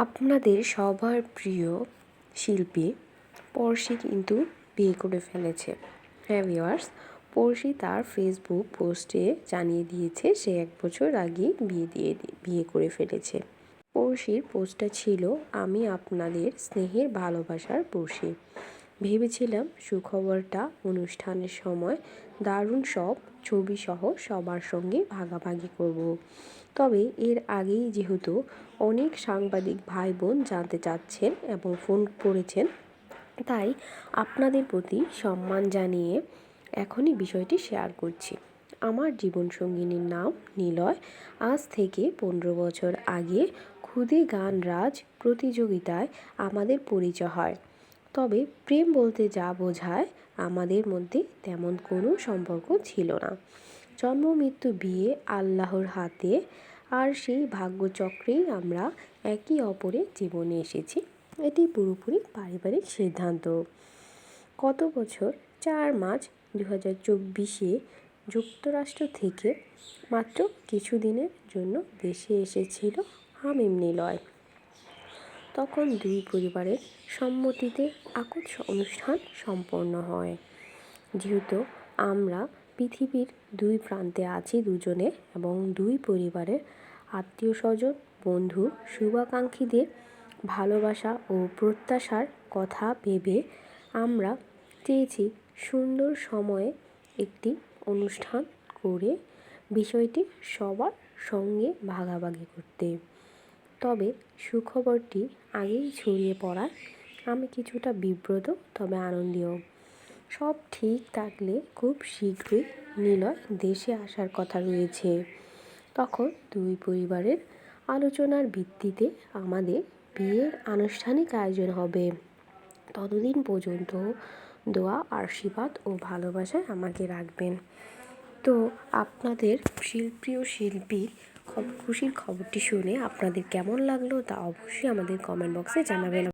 আপনাদের সবার প্রিয় শিল্পী পরশী কিন্তু বিয়ে করে ফেলেছে। হ্যাঁ ভিউয়ার্স, পরশী তার ফেসবুক পোস্টে জানিয়ে দিয়েছে সে 1 বছর আগেই বিয়ে করে ফেলেছে। পরশীর পোস্টটা ছিল, আমি আপনাদের স্নেহের ভালোবাসার পরশী। ভেবেছিলাম সুখবরটা অনুষ্ঠানের সময় দারুণ সব ছবিসহ সবার সঙ্গে ভাগাভাগি করব। তবে এর আগেই যেহেতু অনেক সাংবাদিক ভাই বোন জানতে চাচ্ছেন এবং ফোন করেছেন, তাই আপনাদের প্রতি সম্মান জানিয়ে এখনই বিষয়টি শেয়ার করছি। আমার জীবনসঙ্গিনীর নাম নিলয়। আজ থেকে 15 বছর আগে খুদে গান রাজ প্রতিযোগিতায় আমাদের পরিচয় হয়। তবে প্রেম বলতে যা বোঝায়, আমাদের মধ্যে তেমন কোনো সম্পর্ক ছিল না। জন্ম মৃত্যু বিয়ে আল্লাহর হাতে, আর সেই ভাগ্যচক্রেই আমরা একে অপরের জীবনে এসেছি। এটি পুরোপুরি পারিবারিক সিদ্ধান্ত। গত বছর 4 মার্চ 2024-এ যুক্তরাষ্ট্র থেকে মাত্র কিছুদিনের জন্য দেশে এসেছিল হামিম নিলয়। তখন দুই পরিবারের সম্মতিতে আকস্মিক অনুষ্ঠান সম্পন্ন হয়। যেহেতু আমরা পৃথিবীর দুই প্রান্তে আছি দুজনে, এবং দুই পরিবারের আত্মীয়স্বজন, বন্ধু, শুভাকাঙ্ক্ষীদের ভালোবাসা ও প্রত্যাশার কথা ভেবে আমরা চেয়েছি সুন্দর সময়ে একটি অনুষ্ঠান করে বিষয়টি সবার সঙ্গে ভাগাভাগি করতে। তবে সুখবরটি আগেই ছড়িয়ে পড়ায় আমি কিছুটা বিব্রত, তবে আনন্দীয়। সব ঠিক থাকলে খুব শীঘ্রই নিলয় দেশে আসার কথা রয়েছে। তখন দুই পরিবারের আলোচনার ভিত্তিতে আমাদের বিয়ের আনুষ্ঠানিক আয়োজন হবে। ততদিন পর্যন্ত দোয়া, আশীর্বাদ ও ভালোবাসায় আমাকে রাখবেন। তো আপনাদের প্রিয় শিল্পীর খুশির খবরটি শুনে আপনাদের কেমন লাগলো তা অবশ্যই আমাদের কমেন্ট বক্সে জানাবেন।